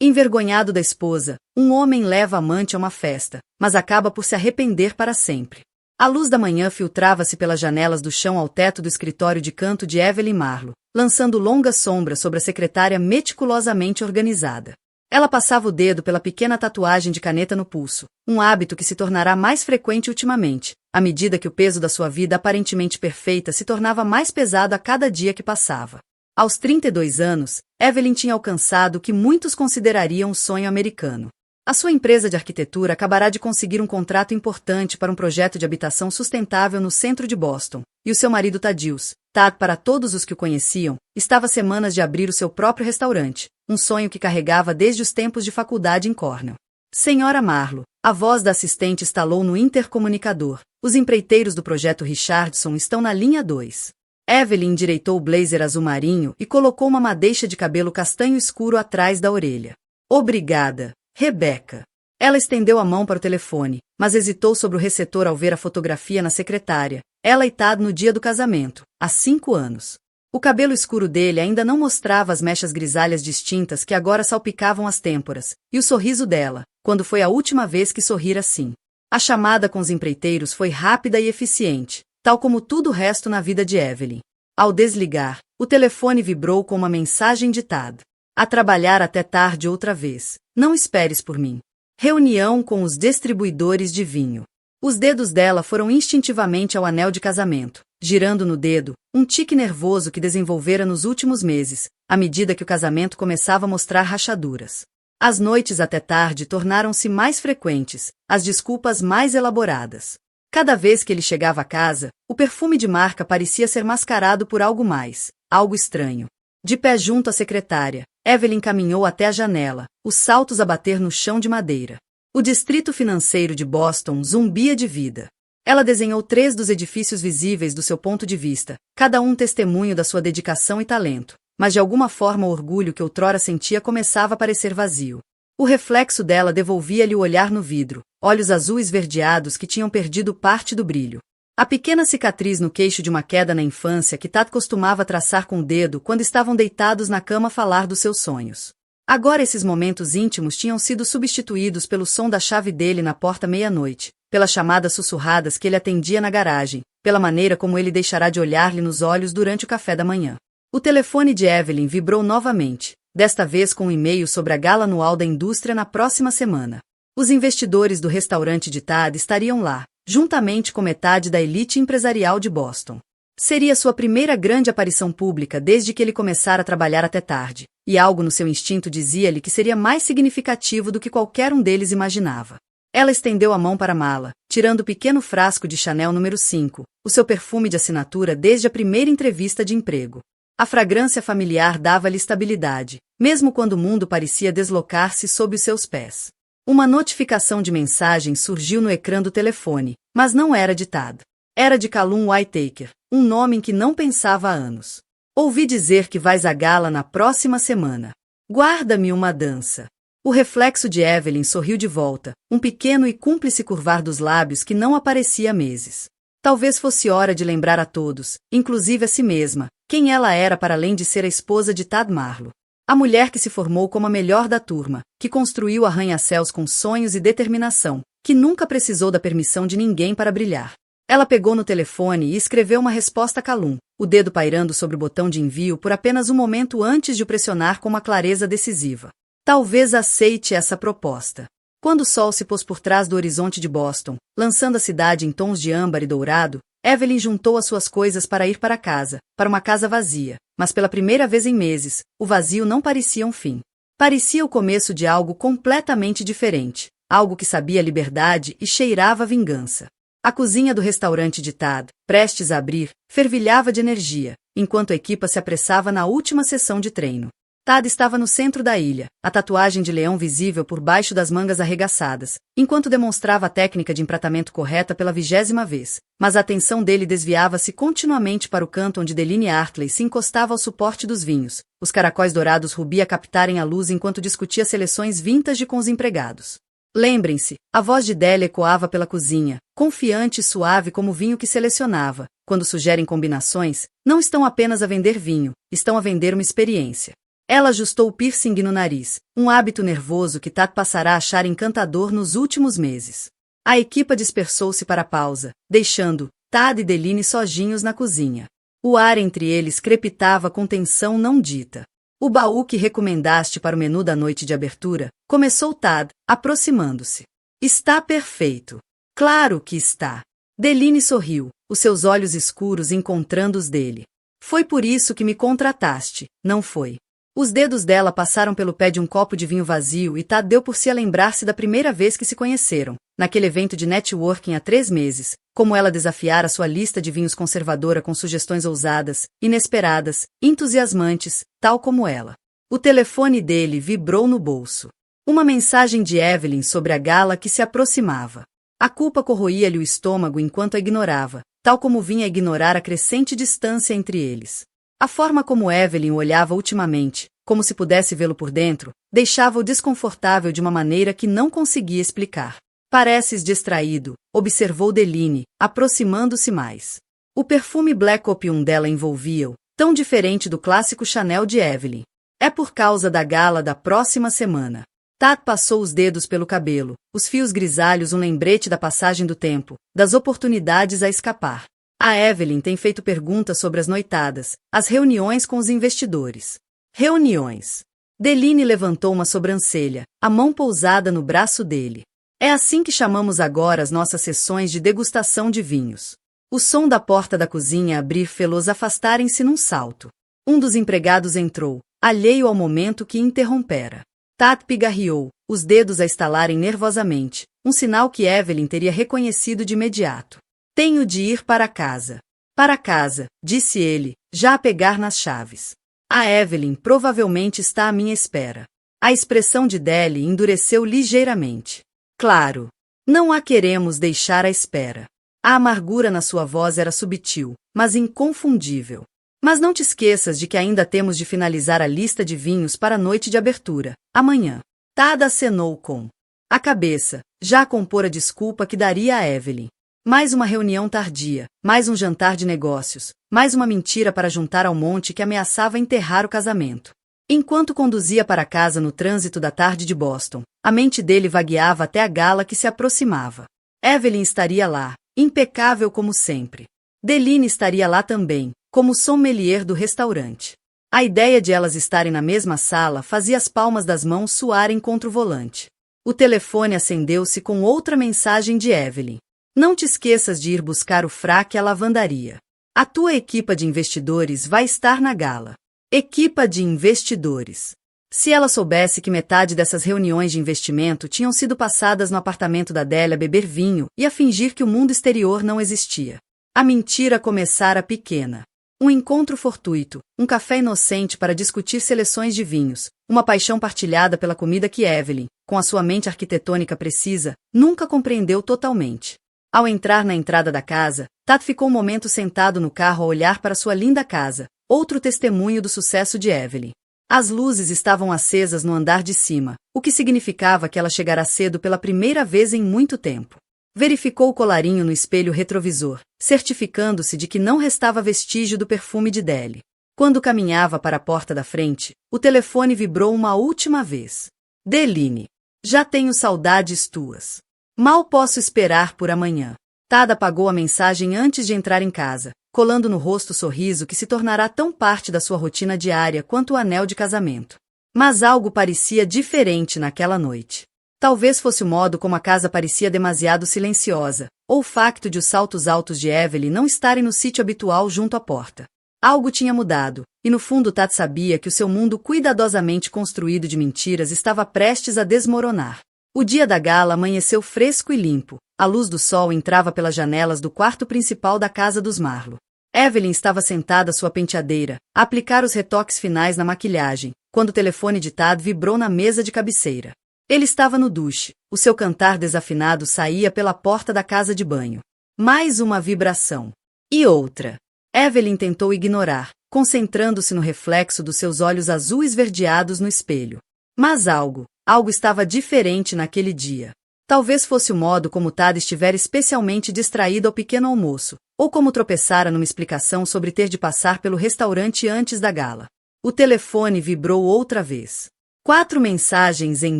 Envergonhado da esposa, um homem leva a amante a uma festa, mas acaba por se arrepender para sempre. A luz da manhã filtrava-se pelas janelas do chão ao teto do escritório de canto de Evelyn Marlowe, lançando longas sombras sobre a secretária meticulosamente organizada. Ela passava o dedo pela pequena tatuagem de caneta no pulso, um hábito que se tornará mais frequente ultimamente, à medida que o peso da sua vida aparentemente perfeita se tornava mais pesado a cada dia que passava. Aos 32 anos, Evelyn tinha alcançado o que muitos considerariam um sonho americano. A sua empresa de arquitetura acabará de conseguir um contrato importante para um projeto de habitação sustentável no centro de Boston, e o seu marido Thaddeus, para todos os que o conheciam, estava a semanas de abrir o seu próprio restaurante, um sonho que carregava desde os tempos de faculdade em Cornell. Senhora Marlowe, a voz da assistente estalou no intercomunicador. Os empreiteiros do projeto Richardson estão na linha 2. Evelyn endireitou o blazer azul marinho e colocou uma madeixa de cabelo castanho escuro atrás da orelha. Obrigada, Rebecca. Ela estendeu a mão para o telefone, mas hesitou sobre o receptor ao ver a fotografia na secretária. Ela e Tad no dia do casamento, há 5 anos. O cabelo escuro dele ainda não mostrava as mechas grisalhas distintas que agora salpicavam as têmporas, e o sorriso dela, quando foi a última vez que sorrira assim. A chamada com os empreiteiros foi rápida e eficiente, tal como tudo o resto na vida de Evelyn. Ao desligar, o telefone vibrou com uma mensagem de Tad. A trabalhar até tarde outra vez. Não esperes por mim. Reunião com os distribuidores de vinho. Os dedos dela foram instintivamente ao anel de casamento, girando no dedo, um tique nervoso que desenvolvera nos últimos meses, à medida que o casamento começava a mostrar rachaduras. As noites até tarde tornaram-se mais frequentes, as desculpas mais elaboradas. Cada vez que ele chegava a casa, o perfume de marca parecia ser mascarado por algo mais, algo estranho. De pé junto à secretária, Evelyn caminhou até a janela, os saltos a bater no chão de madeira. O distrito financeiro de Boston zumbia de vida. Ela desenhou 3 dos edifícios visíveis do seu ponto de vista, cada um testemunho da sua dedicação e talento, mas de alguma forma o orgulho que outrora sentia começava a parecer vazio. O reflexo dela devolvia-lhe o olhar no vidro, olhos azuis esverdeados que tinham perdido parte do brilho. A pequena cicatriz no queixo de uma queda na infância que Tad costumava traçar com o dedo quando estavam deitados na cama a falar dos seus sonhos. Agora esses momentos íntimos tinham sido substituídos pelo som da chave dele na porta meia-noite, pelas chamadas sussurradas que ele atendia na garagem, pela maneira como ele deixará de olhar-lhe nos olhos durante o café da manhã. O telefone de Evelyn vibrou novamente, desta vez com um e-mail sobre a gala anual da indústria na próxima semana. Os investidores do restaurante de Tad estariam lá, juntamente com metade da elite empresarial de Boston. Seria sua primeira grande aparição pública desde que ele começara a trabalhar até tarde, e algo no seu instinto dizia-lhe que seria mais significativo do que qualquer um deles imaginava. Ela estendeu a mão para a mala, tirando o pequeno frasco de Chanel número 5, o seu perfume de assinatura desde a primeira entrevista de emprego. A fragrância familiar dava-lhe estabilidade, mesmo quando o mundo parecia deslocar-se sob os seus pés. Uma notificação de mensagem surgiu no ecrã do telefone, mas não era de Tad. Era de Callum Whitaker, um nome em que não pensava há anos. Ouvi dizer que vais à gala na próxima semana. Guarda-me uma dança. O reflexo de Evelyn sorriu de volta, um pequeno e cúmplice curvar dos lábios que não aparecia há meses. Talvez fosse hora de lembrar a todos, inclusive a si mesma, quem ela era para além de ser a esposa de Tad Marlowe. A mulher que se formou como a melhor da turma, que construiu arranha-céus com sonhos e determinação, que nunca precisou da permissão de ninguém para brilhar. Ela pegou no telefone e escreveu uma resposta a Callum, o dedo pairando sobre o botão de envio por apenas um momento antes de o pressionar com uma clareza decisiva. Talvez aceite essa proposta. Quando o sol se pôs por trás do horizonte de Boston, lançando a cidade em tons de âmbar e dourado, Evelyn juntou as suas coisas para ir para casa, para uma casa vazia, mas pela primeira vez em meses, o vazio não parecia um fim. Parecia o começo de algo completamente diferente, algo que sabia liberdade e cheirava a vingança. A cozinha do restaurante de Tad, prestes a abrir, fervilhava de energia, enquanto a equipa se apressava na última sessão de treino. Tad estava no centro da ilha, a tatuagem de leão visível por baixo das mangas arregaçadas, enquanto demonstrava a técnica de empratamento correta pela 20ª vez, mas a atenção dele desviava-se continuamente para o canto onde Deline Hartley se encostava ao suporte dos vinhos, os caracóis dourados rubi a captarem a luz enquanto discutia seleções vintage com os empregados. Lembrem-se, a voz de Della ecoava pela cozinha, confiante e suave como o vinho que selecionava. Quando sugerem combinações, não estão apenas a vender vinho, estão a vender uma experiência. Ela ajustou o piercing no nariz, um hábito nervoso que Tad passará a achar encantador nos últimos meses. A equipa dispersou-se para a pausa, deixando Tad e Deline sozinhos na cozinha. O ar entre eles crepitava com tensão não dita. O baú que recomendaste para o menu da noite de abertura, começou Tad, aproximando-se. Está perfeito. Claro que está. Deline sorriu, os seus olhos escuros encontrando os dele. Foi por isso que me contrataste, não foi? Os dedos dela passaram pelo pé de um copo de vinho vazio e Tad deu por si a lembrar-se da primeira vez que se conheceram, naquele evento de networking há 3 meses, como ela desafiara sua lista de vinhos conservadora com sugestões ousadas, inesperadas, entusiasmantes, tal como ela. O telefone dele vibrou no bolso. Uma mensagem de Evelyn sobre a gala que se aproximava. A culpa corroía-lhe o estômago enquanto a ignorava, tal como vinha a ignorar a crescente distância entre eles. A forma como Evelyn o olhava ultimamente, como se pudesse vê-lo por dentro, deixava-o desconfortável de uma maneira que não conseguia explicar. Pareces distraído, observou Deline, aproximando-se mais. O perfume Black Opium dela envolvia-o, tão diferente do clássico Chanel de Evelyn. É por causa da gala da próxima semana. Tad passou os dedos pelo cabelo, os fios grisalhos um lembrete da passagem do tempo, das oportunidades a escapar. A Evelyn tem feito perguntas sobre as noitadas, as reuniões com os investidores. Reuniões. Deline levantou uma sobrancelha, a mão pousada no braço dele. É assim que chamamos agora as nossas sessões de degustação de vinhos. O som da porta da cozinha abrir fê-los afastarem-se num salto. Um dos empregados entrou, alheio ao momento que interrompera. Tad pigarreou, os dedos a estalarem nervosamente, um sinal que Evelyn teria reconhecido de imediato. Tenho de ir para casa. Para casa, disse ele, já a pegar nas chaves. A Evelyn provavelmente está à minha espera. A expressão de Deli endureceu ligeiramente. Claro. Não a queremos deixar à espera. A amargura na sua voz era subtil, mas inconfundível. Mas não te esqueças de que ainda temos de finalizar a lista de vinhos para a noite de abertura, amanhã. Tad acenou com a cabeça, já a compor a desculpa que daria a Evelyn. Mais uma reunião tardia, mais um jantar de negócios, mais uma mentira para juntar ao monte que ameaçava enterrar o casamento. Enquanto conduzia para casa no trânsito da tarde de Boston, a mente dele vagueava até a gala que se aproximava. Evelyn estaria lá, impecável como sempre. Deline estaria lá também, como sommelier do restaurante. A ideia de elas estarem na mesma sala fazia as palmas das mãos suarem contra o volante. O telefone acendeu-se com outra mensagem de Evelyn. Não te esqueças de ir buscar o fraque à lavandaria. A tua equipa de investidores vai estar na gala. Equipa de investidores. Se ela soubesse que metade dessas reuniões de investimento tinham sido passadas no apartamento da Deli a beber vinho e a fingir que o mundo exterior não existia. A mentira começara pequena. Um encontro fortuito, um café inocente para discutir seleções de vinhos, uma paixão partilhada pela comida que Evelyn, com a sua mente arquitetônica precisa, nunca compreendeu totalmente. Ao entrar na entrada da casa, Tad ficou um momento sentado no carro a olhar para sua linda casa, outro testemunho do sucesso de Evelyn. As luzes estavam acesas no andar de cima, o que significava que ela chegara cedo pela primeira vez em muito tempo. Verificou o colarinho no espelho retrovisor, certificando-se de que não restava vestígio do perfume de Deli. Quando caminhava para a porta da frente, o telefone vibrou uma última vez. Deline. Já tenho saudades tuas. Mal posso esperar por amanhã. Tad apagou a mensagem antes de entrar em casa, colando no rosto o sorriso que se tornará tão parte da sua rotina diária quanto o anel de casamento. Mas algo parecia diferente naquela noite. Talvez fosse o modo como a casa parecia demasiado silenciosa, ou o facto de os saltos altos de Evelyn não estarem no sítio habitual junto à porta. Algo tinha mudado, e no fundo Tad sabia que o seu mundo cuidadosamente construído de mentiras estava prestes a desmoronar. O dia da gala amanheceu fresco e limpo, a luz do sol entrava pelas janelas do quarto principal da casa dos Marlowe. Evelyn estava sentada à sua penteadeira, a aplicar os retoques finais na maquilhagem, quando o telefone de Tad vibrou na mesa de cabeceira. Ele estava no duche, o seu cantar desafinado saía pela porta da casa de banho. Mais uma vibração. E outra. Evelyn tentou ignorar, concentrando-se no reflexo dos seus olhos azul esverdeados no espelho. Mas algo estava diferente naquele dia. Talvez fosse o modo como Tad estivera especialmente distraído ao pequeno almoço, ou como tropeçara numa explicação sobre ter de passar pelo restaurante antes da gala. O telefone vibrou outra vez. 4 mensagens em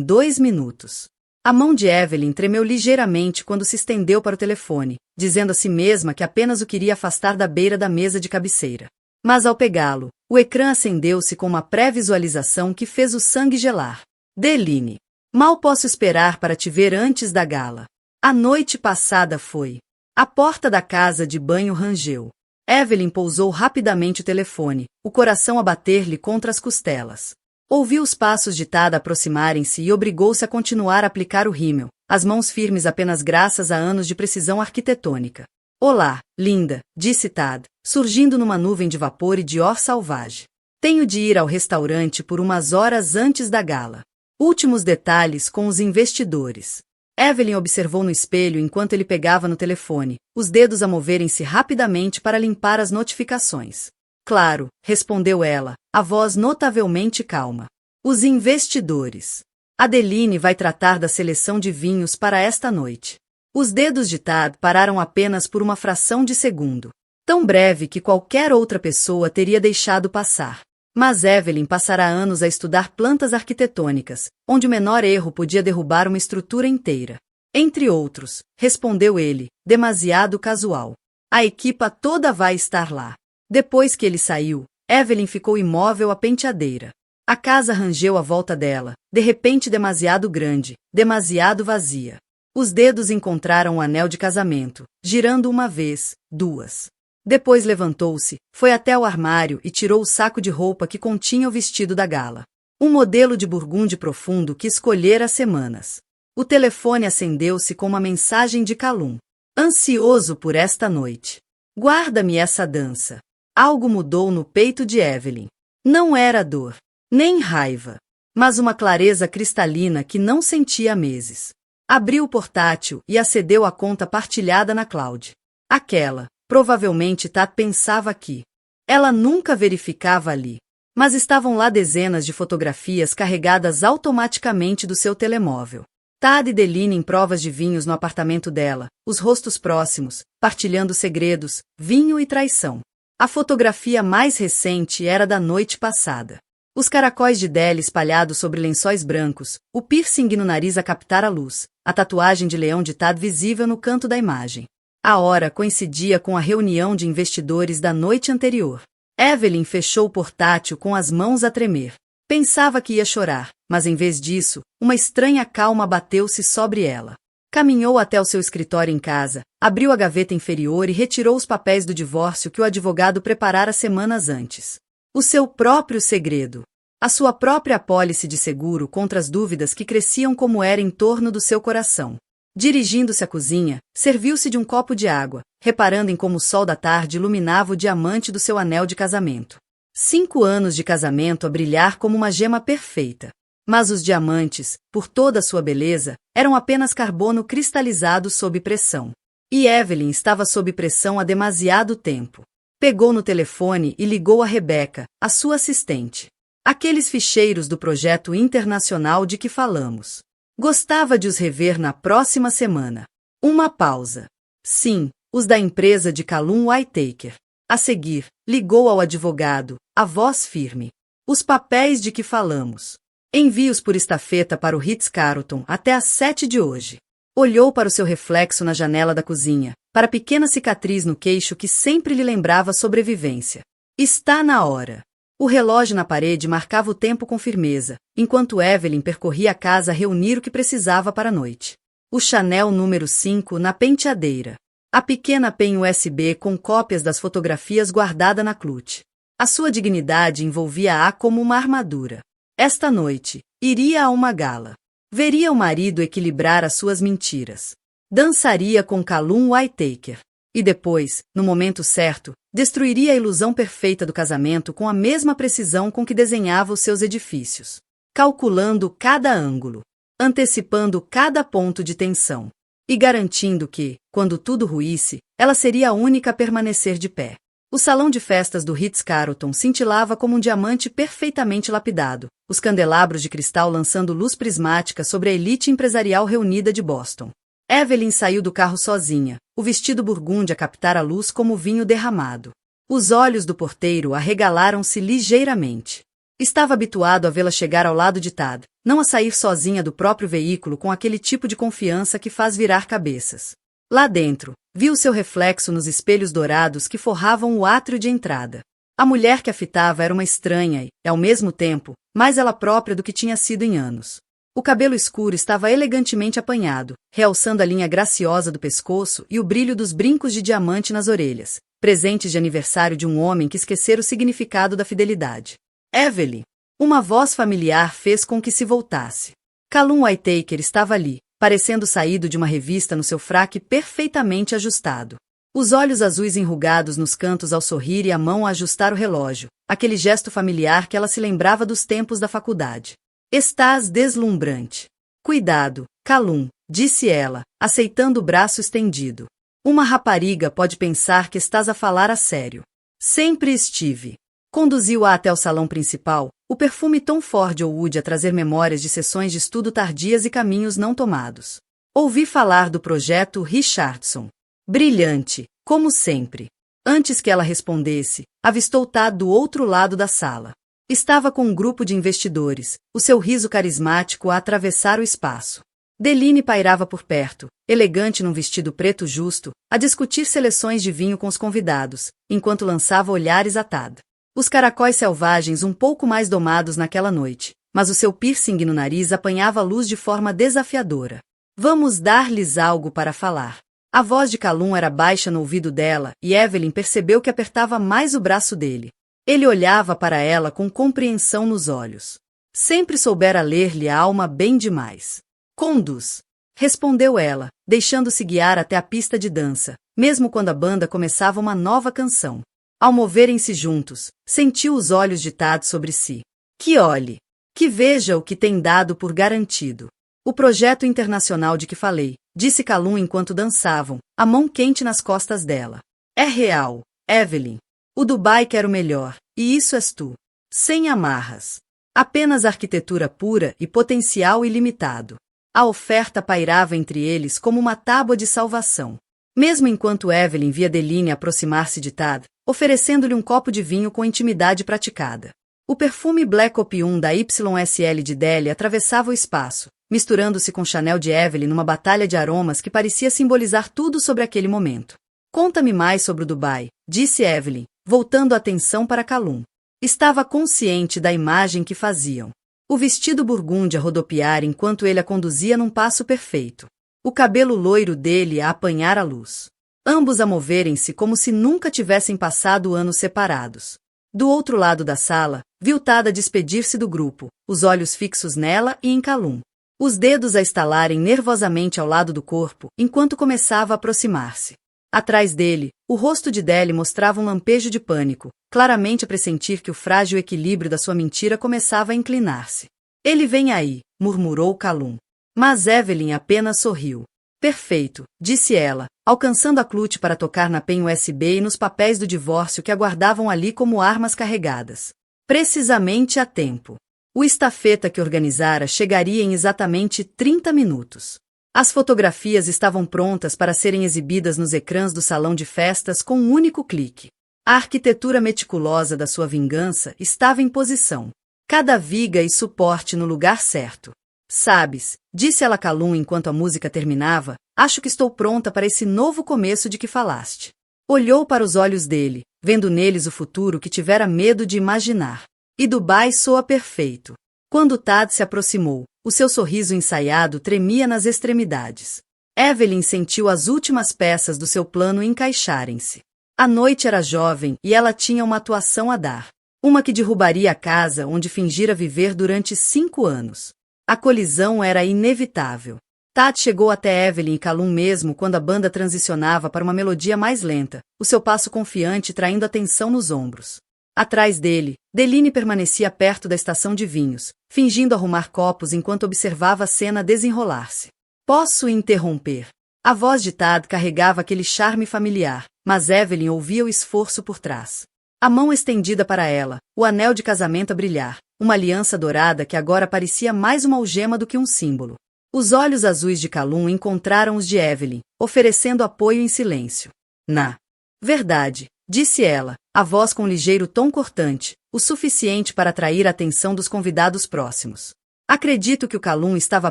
2 minutos. A mão de Evelyn tremeu ligeiramente quando se estendeu para o telefone, dizendo a si mesma que apenas o queria afastar da beira da mesa de cabeceira. Mas ao pegá-lo, o ecrã acendeu-se com uma pré-visualização que fez o sangue gelar. Deline. Mal posso esperar para te ver antes da gala. A noite passada foi. A porta da casa de banho rangeu. Evelyn pousou rapidamente o telefone, o coração a bater-lhe contra as costelas. Ouviu os passos de Tad aproximarem-se e obrigou-se a continuar a aplicar o rímel, as mãos firmes apenas graças a anos de precisão arquitetônica. Olá, linda, disse Tad, surgindo numa nuvem de vapor e de or salvage. Tenho de ir ao restaurante por umas horas antes da gala. Últimos detalhes com os investidores. Evelyn observou no espelho enquanto ele pegava no telefone, os dedos a moverem-se rapidamente para limpar as notificações. Claro, respondeu ela, a voz notavelmente calma. Os investidores. Adeline vai tratar da seleção de vinhos para esta noite. Os dedos de Tad pararam apenas por uma fração de segundo. Tão breve que qualquer outra pessoa teria deixado passar. Mas Evelyn passará anos a estudar plantas arquitetônicas, onde o menor erro podia derrubar uma estrutura inteira. Entre outros, respondeu ele, demasiado casual. A equipa toda vai estar lá. Depois que ele saiu, Evelyn ficou imóvel à penteadeira. A casa rangeu à volta dela, de repente demasiado grande, demasiado vazia. Os dedos encontraram o anel de casamento, girando uma vez, duas. Depois levantou-se, foi até o armário e tirou o saco de roupa que continha o vestido da gala. Um modelo de burgundy profundo que escolhera há semanas. O telefone acendeu-se com uma mensagem de Calum. Ansioso por esta noite. Guarda-me essa dança. Algo mudou no peito de Evelyn. Não era dor, nem raiva, mas uma clareza cristalina que não sentia há meses. Abriu o portátil e acedeu à conta partilhada na cloud. Aquela, provavelmente Tad pensava que ela nunca verificava ali. Mas estavam lá dezenas de fotografias carregadas automaticamente do seu telemóvel. Tad e Deline em provas de vinhos no apartamento dela, os rostos próximos, partilhando segredos, vinho e traição. A fotografia mais recente era da noite passada. Os caracóis de Deli espalhados sobre lençóis brancos, o piercing no nariz a captar a luz, a tatuagem de leão de Tad visível no canto da imagem. A hora coincidia com a reunião de investidores da noite anterior. Evelyn fechou o portátil com as mãos a tremer. Pensava que ia chorar, mas em vez disso, uma estranha calma bateu-se sobre ela. Caminhou até o seu escritório em casa, abriu a gaveta inferior e retirou os papéis do divórcio que o advogado preparara semanas antes. O seu próprio segredo. A sua própria apólice de seguro contra as dúvidas que cresciam como era em torno do seu coração. Dirigindo-se à cozinha, serviu-se de um copo de água, reparando em como o sol da tarde iluminava o diamante do seu anel de casamento. 5 anos de casamento a brilhar como uma gema perfeita. Mas os diamantes, por toda a sua beleza, eram apenas carbono cristalizado sob pressão. E Evelyn estava sob pressão há demasiado tempo. Pegou no telefone e ligou a Rebecca, a sua assistente. Aqueles ficheiros do projeto internacional de que falamos. Gostava de os rever na próxima semana. Uma pausa. Sim, os da empresa de Calum Whitaker. A seguir, ligou ao advogado, a voz firme. Os papéis de que falamos. Envie-os por estafeta para o Ritz-Carlton até às 7 de hoje. Olhou para o seu reflexo na janela da cozinha, para a pequena cicatriz no queixo que sempre lhe lembrava sobrevivência. Está na hora. O relógio na parede marcava o tempo com firmeza, enquanto Evelyn percorria a casa a reunir o que precisava para a noite. O Chanel número 5 na penteadeira. A pequena pen USB com cópias das fotografias guardada na clutch. A sua dignidade envolvia-a como uma armadura. Esta noite, iria a uma gala. Veria o marido equilibrar as suas mentiras. Dançaria com Calum Whitaker. E depois, no momento certo, destruiria a ilusão perfeita do casamento com a mesma precisão com que desenhava os seus edifícios. Calculando cada ângulo. Antecipando cada ponto de tensão. E garantindo que, quando tudo ruísse, ela seria a única a permanecer de pé. O salão de festas do Ritz-Carlton cintilava como um diamante perfeitamente lapidado, os candelabros de cristal lançando luz prismática sobre a elite empresarial reunida de Boston. Evelyn saiu do carro sozinha, o vestido burgundy a captar a luz como vinho derramado. Os olhos do porteiro arregalaram-se ligeiramente. Estava habituado a vê-la chegar ao lado de Tad, não a sair sozinha do próprio veículo com aquele tipo de confiança que faz virar cabeças. Lá dentro, viu seu reflexo nos espelhos dourados que forravam o átrio de entrada. A mulher que a fitava era uma estranha e, ao mesmo tempo, mais ela própria do que tinha sido em anos. O cabelo escuro estava elegantemente apanhado, realçando a linha graciosa do pescoço e o brilho dos brincos de diamante nas orelhas, presentes de aniversário de um homem que esquecera o significado da fidelidade. Evelyn! Uma voz familiar fez com que se voltasse. Callum Whittaker estava ali, parecendo saído de uma revista no seu fraque perfeitamente ajustado. Os olhos azuis enrugados nos cantos ao sorrir e a mão a ajustar o relógio, aquele gesto familiar que ela se lembrava dos tempos da faculdade. Estás deslumbrante. Cuidado, Callum, disse ela, aceitando o braço estendido. Uma rapariga pode pensar que estás a falar a sério. Sempre estive. Conduziu-a até o salão principal, o perfume Tom Ford Wood a trazer memórias de sessões de estudo tardias e caminhos não tomados. Ouvi falar do projeto Richardson. Brilhante, como sempre. Antes que ela respondesse, avistou Tad do outro lado da sala. Estava com um grupo de investidores, o seu riso carismático a atravessar o espaço. Deline pairava por perto, elegante num vestido preto justo, a discutir seleções de vinho com os convidados, enquanto lançava olhares a Tad. Os caracóis selvagens um pouco mais domados naquela noite, mas o seu piercing no nariz apanhava a luz de forma desafiadora. Vamos dar-lhes algo para falar. A voz de Callum era baixa no ouvido dela, e Evelyn percebeu que apertava mais o braço dele. Ele olhava para ela com compreensão nos olhos. Sempre soubera ler-lhe a alma bem demais. Conduz, respondeu ela, deixando-se guiar até a pista de dança, mesmo quando a banda começava uma nova canção. Ao moverem-se juntos, sentiu os olhos de Tad sobre si. Que olhe! Que veja o que tem dado por garantido. O projeto internacional de que falei, disse Callum enquanto dançavam, a mão quente nas costas dela. É real, Evelyn. O Dubai quer o melhor, e isso és tu. Sem amarras. Apenas arquitetura pura e potencial ilimitado. A oferta pairava entre eles como uma tábua de salvação. Mesmo enquanto Evelyn via Deline aproximar-se de Tad, oferecendo-lhe um copo de vinho com intimidade praticada. O perfume Black Opium da YSL de Deli atravessava o espaço, misturando-se com Chanel de Evelyn numa batalha de aromas que parecia simbolizar tudo sobre aquele momento. Conta-me mais sobre o Dubai, disse Evelyn, voltando a atenção para Callum. Estava consciente da imagem que faziam. O vestido burgúndia rodopiar enquanto ele a conduzia num passo perfeito. O cabelo loiro dele a apanhar a luz. Ambos a moverem-se como se nunca tivessem passado anos separados. Do outro lado da sala, viu Tad a despedir-se do grupo, os olhos fixos nela e em Callum. Os dedos a estalarem nervosamente ao lado do corpo, enquanto começava a aproximar-se. Atrás dele, o rosto de Deli mostrava um lampejo de pânico, claramente a pressentir que o frágil equilíbrio da sua mentira começava a inclinar-se. Ele vem aí, murmurou Callum. Mas Evelyn apenas sorriu. Perfeito, disse ela, alcançando a clutch para tocar na pen USB e nos papéis do divórcio que aguardavam ali como armas carregadas. Precisamente a tempo. O estafeta que organizara chegaria em exatamente 30 minutos. As fotografias estavam prontas para serem exibidas nos ecrãs do salão de festas com um único clique. A arquitetura meticulosa da sua vingança estava em posição. Cada viga e suporte no lugar certo. Sabes, disse ela a Callum enquanto a música terminava, acho que estou pronta para esse novo começo de que falaste. Olhou para os olhos dele, vendo neles o futuro que tivera medo de imaginar. E Dubai soa perfeito. Quando Tad se aproximou, o seu sorriso ensaiado tremia nas extremidades. Evelyn sentiu as últimas peças do seu plano encaixarem-se. A noite era jovem e ela tinha uma atuação a dar. Uma que derrubaria a casa onde fingira viver durante 5 anos. A colisão era inevitável. Tad chegou até Evelyn e Callum mesmo quando a banda transicionava para uma melodia mais lenta, o seu passo confiante traindo a tensão nos ombros. Atrás dele, Deline permanecia perto da estação de vinhos, fingindo arrumar copos enquanto observava a cena desenrolar-se. Posso interromper? A voz de Tad carregava aquele charme familiar, mas Evelyn ouvia o esforço por trás. A mão estendida para ela, o anel de casamento a brilhar, uma aliança dourada que agora parecia mais uma algema do que um símbolo. Os olhos azuis de Callum encontraram os de Evelyn, oferecendo apoio em silêncio. Na verdade, disse ela, a voz com um ligeiro tom cortante, o suficiente para atrair a atenção dos convidados próximos. Acredito que o Calum estava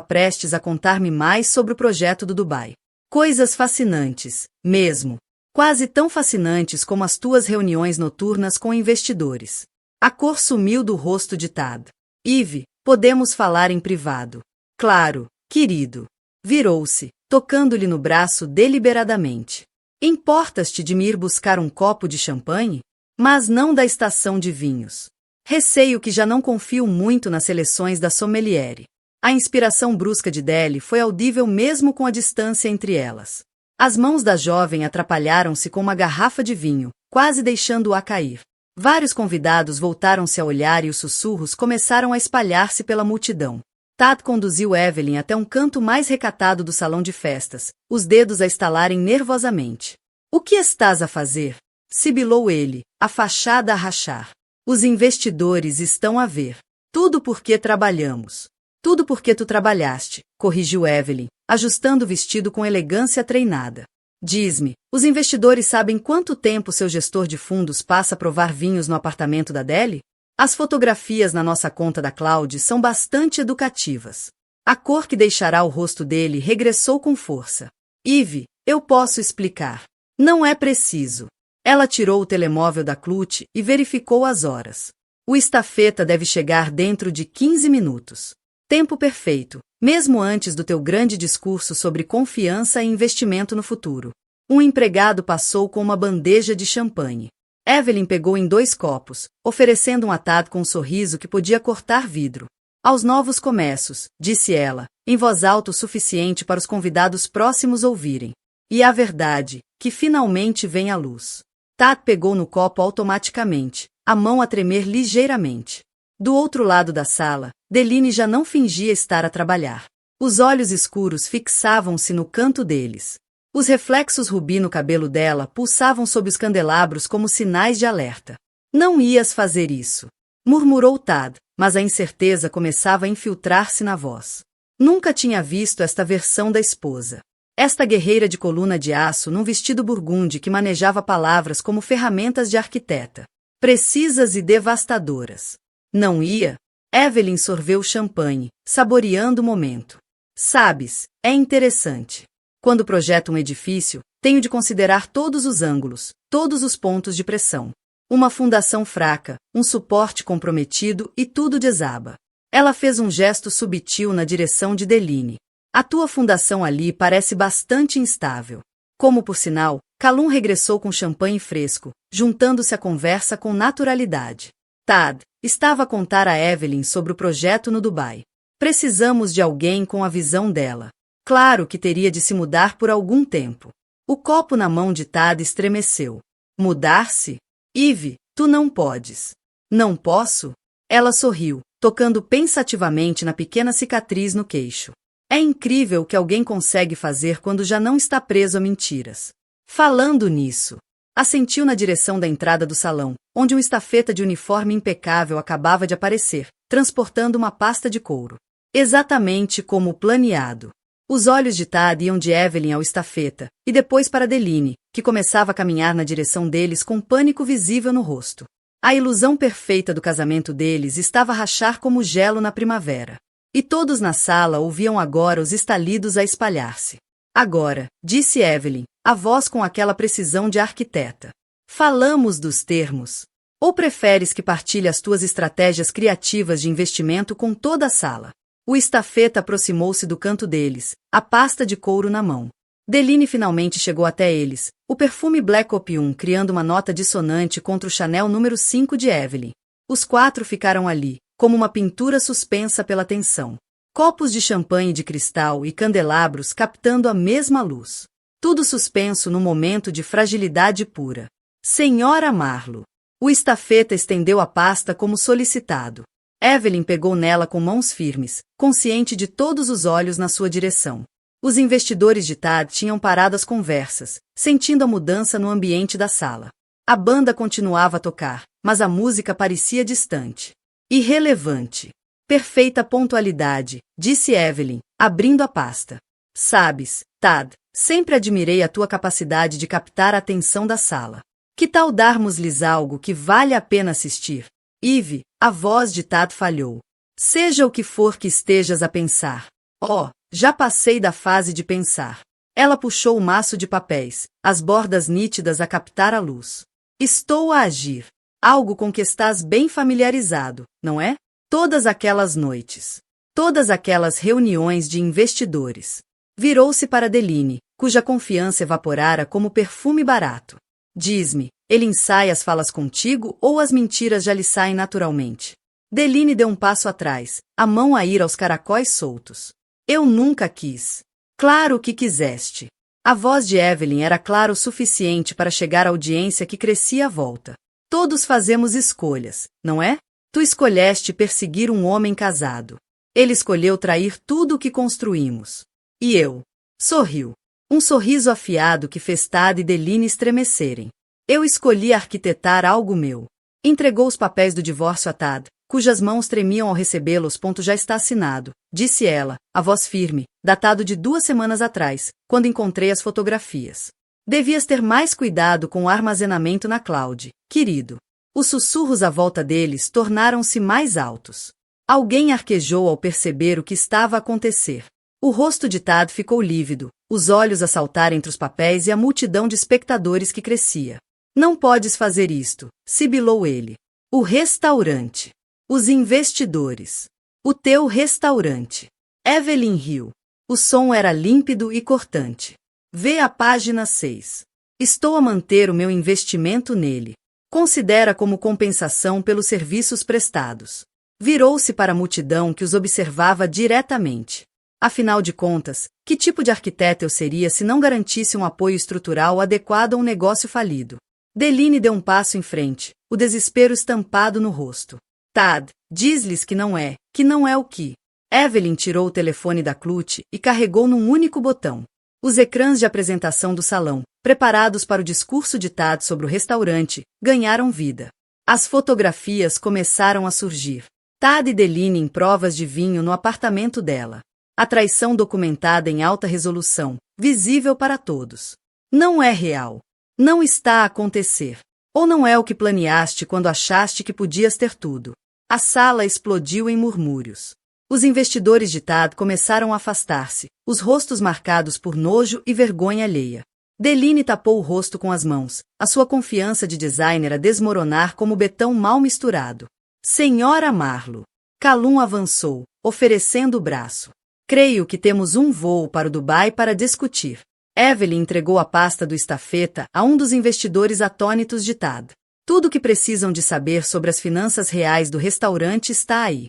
prestes a contar-me mais sobre o projeto do Dubai. Coisas fascinantes, mesmo. Quase tão fascinantes como as tuas reuniões noturnas com investidores. A cor sumiu do rosto de Tad. Eve, podemos falar em privado. Claro, querido. Virou-se, tocando-lhe no braço deliberadamente. Importas-te de me ir buscar um copo de champanhe? Mas não da estação de vinhos. Receio que já não confio muito nas seleções da sommeliere. A inspiração brusca de Deli foi audível mesmo com a distância entre elas. As mãos da jovem atrapalharam-se com uma garrafa de vinho, quase deixando-a cair. Vários convidados voltaram-se a olhar e os sussurros começaram a espalhar-se pela multidão. Tad conduziu Evelyn até um canto mais recatado do salão de festas, os dedos a estalarem nervosamente. O que estás a fazer? Sibilou ele, a fachada a rachar. Os investidores estão a ver. Tudo porque trabalhamos. Tudo porque tu trabalhaste, corrigiu Evelyn, ajustando o vestido com elegância treinada. Diz-me, os investidores sabem quanto tempo seu gestor de fundos passa a provar vinhos no apartamento da Deli? As fotografias na nossa conta da Cloud são bastante educativas. A cor que deixará o rosto dele regressou com força. Eve, eu posso explicar. Não é preciso. Ela tirou o telemóvel da clutch e verificou as horas. O estafeta deve chegar dentro de 15 minutos. Tempo perfeito, mesmo antes do teu grande discurso sobre confiança e investimento no futuro. Um empregado passou com uma bandeja de champanhe. Evelyn pegou em 2 copos, oferecendo um atado com um sorriso que podia cortar vidro. Aos novos começos, disse ela, em voz alta o suficiente para os convidados próximos ouvirem. E a verdade, que finalmente vem à luz. Tad pegou no copo automaticamente, a mão a tremer ligeiramente. Do outro lado da sala, Deline já não fingia estar a trabalhar. Os olhos escuros fixavam-se no canto deles. Os reflexos rubi no cabelo dela pulsavam sob os candelabros como sinais de alerta. Não ias fazer isso, murmurou Tad, mas a incerteza começava a infiltrar-se na voz. Nunca tinha visto esta versão da esposa. Esta guerreira de coluna de aço num vestido burgundy que manejava palavras como ferramentas de arquiteta. Precisas e devastadoras. Não ia? Evelyn sorveu champanhe, saboreando o momento. Sabes, é interessante. Quando projeto um edifício, tenho de considerar todos os ângulos, todos os pontos de pressão. Uma fundação fraca, um suporte comprometido e tudo desaba. Ela fez um gesto subtil na direção de Deline. A tua fundação ali parece bastante instável. Como por sinal, Calum regressou com champanhe fresco, juntando-se à conversa com naturalidade. Tad estava a contar a Evelyn sobre o projeto no Dubai. Precisamos de alguém com a visão dela. Claro que teria de se mudar por algum tempo. O copo na mão de Tad estremeceu. Mudar-se? Eve, tu não podes. Não posso? Ela sorriu, tocando pensativamente na pequena cicatriz no queixo. É incrível o que alguém consegue fazer quando já não está preso a mentiras. Falando nisso, assentiu na direção da entrada do salão, onde um estafeta de uniforme impecável acabava de aparecer, transportando uma pasta de couro. Exatamente como planeado. Os olhos de Tad iam de Evelyn ao estafeta, e depois para Deline, que começava a caminhar na direção deles com pânico visível no rosto. A ilusão perfeita do casamento deles estava a rachar como gelo na primavera. E todos na sala ouviam agora os estalidos a espalhar-se. Agora, disse Evelyn, a voz com aquela precisão de arquiteta. Falamos dos termos. Ou preferes que partilhe as tuas estratégias criativas de investimento com toda a sala? O estafeta aproximou-se do canto deles, a pasta de couro na mão. Deline finalmente chegou até eles, o perfume Black Opium criando uma nota dissonante contra o Chanel número 5 de Evelyn. Os 4 ficaram ali, como uma pintura suspensa pela tensão. Copos de champanhe de cristal e candelabros captando a mesma luz. Tudo suspenso num momento de fragilidade pura. Senhora Marlowe. O estafeta estendeu a pasta como solicitado. Evelyn pegou nela com mãos firmes, consciente de todos os olhos na sua direção. Os investidores de Tad tinham parado as conversas, sentindo a mudança no ambiente da sala. A banda continuava a tocar, mas a música parecia distante. Irrelevante. Perfeita pontualidade, disse Evelyn, abrindo a pasta. Sabes, Tad, sempre admirei a tua capacidade de captar a atenção da sala. Que tal darmos-lhes algo que vale a pena assistir? Eve, a voz de Tad falhou. Seja o que for que estejas a pensar. Oh, já passei da fase de pensar. Ela puxou o maço de papéis, as bordas nítidas a captar a luz. Estou a agir. Algo com que estás bem familiarizado, não é? Todas aquelas noites. Todas aquelas reuniões de investidores. Virou-se para Deline, cuja confiança evaporara como perfume barato. Diz-me, ele ensaia as falas contigo ou as mentiras já lhe saem naturalmente? Deline deu um passo atrás, a mão a ir aos caracóis soltos. Eu nunca quis. Claro que quiseste. A voz de Evelyn era clara o suficiente para chegar à audiência que crescia à volta. Todos fazemos escolhas, não é? Tu escolheste perseguir um homem casado. Ele escolheu trair tudo o que construímos. E eu? Sorriu. Um sorriso afiado que fez Tad e Deline estremecerem. Eu escolhi arquitetar algo meu. Entregou os papéis do divórcio a Tad, cujas mãos tremiam ao recebê-los. Já está assinado, disse ela, a voz firme, datado de 2 semanas atrás, quando encontrei as fotografias. Devias ter mais cuidado com o armazenamento na cloud, querido. Os sussurros à volta deles tornaram-se mais altos. Alguém arquejou ao perceber o que estava a acontecer. O rosto de Tad ficou lívido, os olhos a saltar entre os papéis e a multidão de espectadores que crescia. Não podes fazer isto, sibilou ele. O restaurante. Os investidores. O teu restaurante. Evelyn riu. O som era límpido e cortante. Vê a página 6. Estou a manter o meu investimento nele. Considera como compensação pelos serviços prestados. Virou-se para a multidão que os observava diretamente. Afinal de contas, que tipo de arquiteto eu seria se não garantisse um apoio estrutural adequado a um negócio falido? Deline deu um passo em frente, o desespero estampado no rosto. Tad, diz-lhes que não é o que. Evelyn tirou o telefone da clutch e carregou num único botão. Os ecrãs de apresentação do salão, preparados para o discurso de Tad sobre o restaurante, ganharam vida. As fotografias começaram a surgir. Tad e Deline em provas de vinho no apartamento dela. A traição documentada em alta resolução, visível para todos. Não é real. Não está a acontecer. Ou não é o que planeaste quando achaste que podias ter tudo. A sala explodiu em murmúrios. Os investidores de Tad começaram a afastar-se, os rostos marcados por nojo e vergonha alheia. Deline tapou o rosto com as mãos, a sua confiança de designer a desmoronar como betão mal misturado. Senhora Marlowe. Callum avançou, oferecendo o braço. Creio que temos um voo para o Dubai para discutir. Evelyn entregou a pasta do estafeta a um dos investidores atônitos de Tad. Tudo o que precisam de saber sobre as finanças reais do restaurante está aí.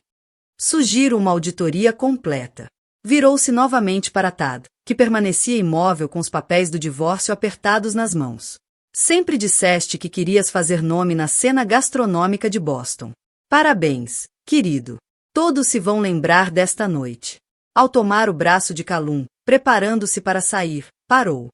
Sugiro uma auditoria completa. Virou-se novamente para Tad, que permanecia imóvel com os papéis do divórcio apertados nas mãos. Sempre disseste que querias fazer nome na cena gastronômica de Boston. Parabéns, querido. Todos se vão lembrar desta noite. Ao tomar o braço de Callum, preparando-se para sair, parou.